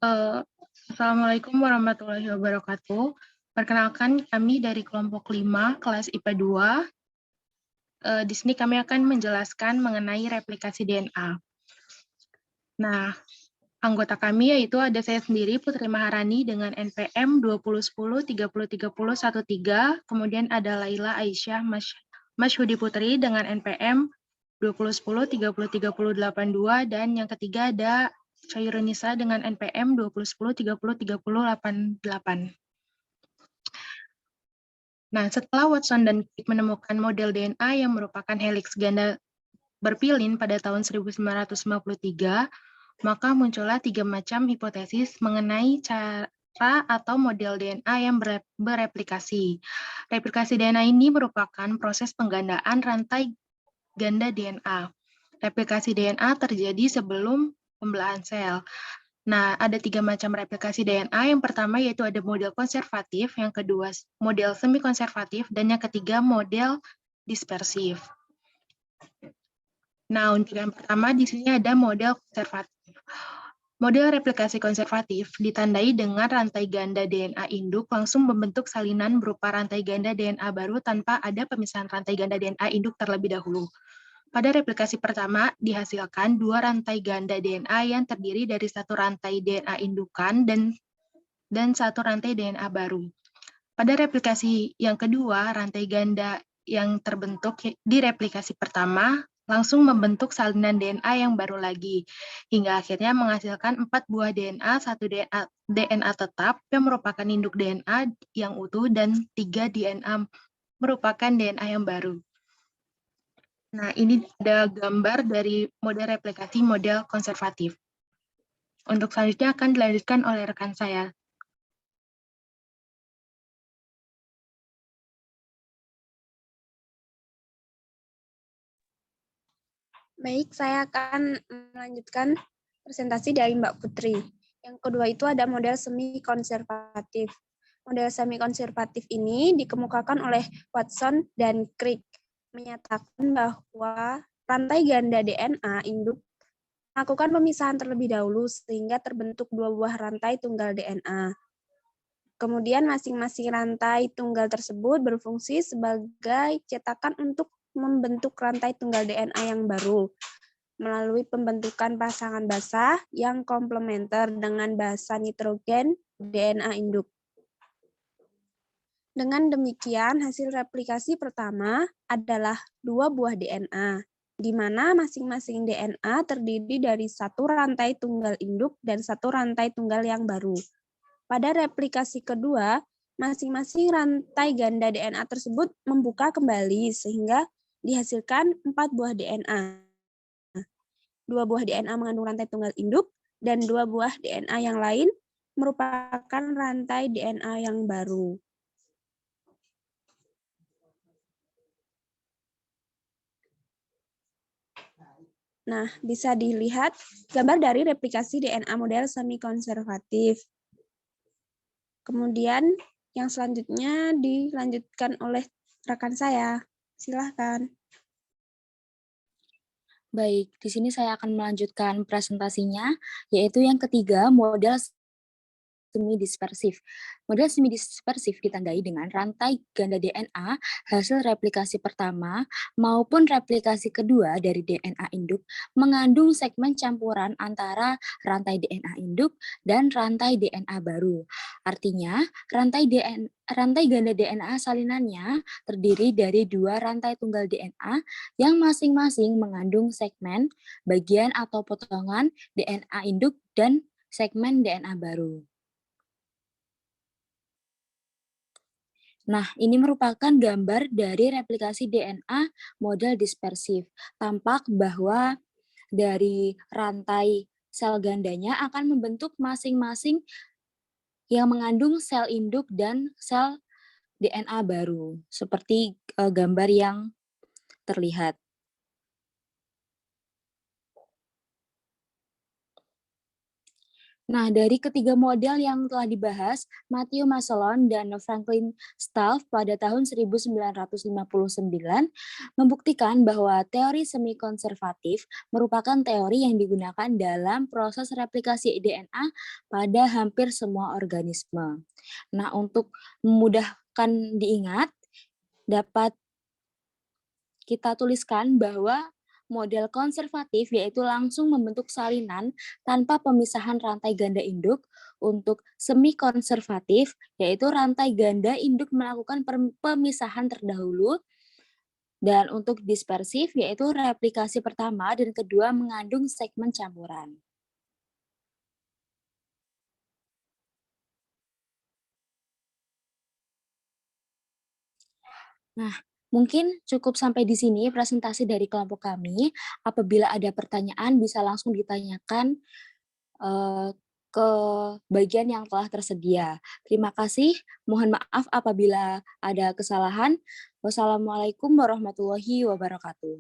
Eh, Assalamualaikum warahmatullahi wabarakatuh. Perkenalkan kami dari kelompok 5 kelas IPA 2. Di sini kami akan menjelaskan mengenai replikasi DNA. Nah, anggota kami yaitu ada saya sendiri Putri Maharani dengan NPM 2010-303013, kemudian ada Laila Aisyah Masyhudi Putri dengan NPM 2010-303082, dan yang ketiga ada Chairunisa dengan NPM 2010-303088. Nah, setelah Watson dan Crick menemukan model DNA yang merupakan heliks ganda berpilin pada tahun 1953, maka muncullah 3 macam hipotesis mengenai cara atau model DNA yang bereplikasi. Replikasi DNA ini merupakan proses penggandaan rantai ganda DNA. Replikasi DNA terjadi sebelum pembelahan sel. Nah, ada 3 macam replikasi DNA. Yang pertama yaitu ada model konservatif, yang kedua model semi-konservatif, dan yang ketiga model dispersif. Nah, untuk yang pertama di sini ada model konservatif. Model replikasi konservatif ditandai dengan rantai ganda DNA induk langsung membentuk salinan berupa rantai ganda DNA baru tanpa ada pemisahan rantai ganda DNA induk terlebih dahulu. Pada replikasi pertama, dihasilkan 2 rantai ganda DNA yang terdiri dari 1 rantai DNA indukan dan 1 rantai DNA baru. Pada replikasi yang kedua, rantai ganda yang terbentuk di replikasi pertama langsung membentuk salinan DNA yang baru lagi, hingga akhirnya menghasilkan 4 buah DNA, 1 DNA tetap yang merupakan induk DNA yang utuh, dan 3 DNA merupakan DNA yang baru. Nah, ini ada gambar dari model replikasi model konservatif. Untuk selanjutnya akan dilanjutkan oleh rekan saya. Baik, saya akan melanjutkan presentasi dari Mbak Putri. Yang kedua itu ada model semi-konservatif. Model semi-konservatif ini dikemukakan oleh Watson dan Crick, menyatakan bahwa rantai ganda DNA induk melakukan pemisahan terlebih dahulu sehingga terbentuk 2 buah rantai tunggal DNA. Kemudian masing-masing rantai tunggal tersebut berfungsi sebagai cetakan untuk membentuk rantai tunggal DNA yang baru melalui pembentukan pasangan basa yang komplementer dengan basa nitrogen DNA induk. Dengan demikian, hasil replikasi pertama adalah 2 buah DNA, di mana masing-masing DNA terdiri dari 1 rantai tunggal induk dan 1 rantai tunggal yang baru. Pada replikasi kedua, masing-masing rantai ganda DNA tersebut membuka kembali sehingga dihasilkan 4 buah DNA. 2 buah DNA mengandung rantai tunggal induk dan 2 buah DNA yang lain merupakan rantai DNA yang baru. Nah, bisa dilihat gambar dari replikasi DNA model semi-konservatif. Kemudian yang selanjutnya dilanjutkan oleh rekan saya. Silahkan. Baik, di sini saya akan melanjutkan presentasinya, yaitu yang ketiga, model semi-dispersif. Model semi-dispersif ditandai dengan rantai ganda DNA hasil replikasi pertama maupun replikasi kedua dari DNA induk mengandung segmen campuran antara rantai DNA induk dan rantai DNA baru. Artinya, rantai ganda DNA salinannya terdiri dari 2 rantai tunggal DNA yang masing-masing mengandung segmen, bagian atau potongan DNA induk dan segmen DNA baru. Nah, ini merupakan gambar dari replikasi DNA model dispersif. Tampak bahwa dari rantai sel gandanya akan membentuk masing-masing yang mengandung sel induk dan sel DNA baru, seperti gambar yang terlihat. Nah, dari ketiga model yang telah dibahas, Matthew Massillon dan Franklin Stahl pada tahun 1959 membuktikan bahwa teori semi-konservatif merupakan teori yang digunakan dalam proses replikasi DNA pada hampir semua organisme. Nah, untuk memudahkan diingat, dapat kita tuliskan bahwa model konservatif yaitu langsung membentuk salinan tanpa pemisahan rantai ganda induk. Untuk semi konservatif yaitu rantai ganda induk melakukan pemisahan terdahulu. Dan untuk dispersif yaitu replikasi pertama dan kedua mengandung segmen campuran. Nah, mungkin cukup sampai di sini presentasi dari kelompok kami. Apabila ada pertanyaan bisa langsung ditanyakan ke bagian yang telah tersedia. Terima kasih. Mohon maaf apabila ada kesalahan. Wassalamualaikum warahmatullahi wabarakatuh.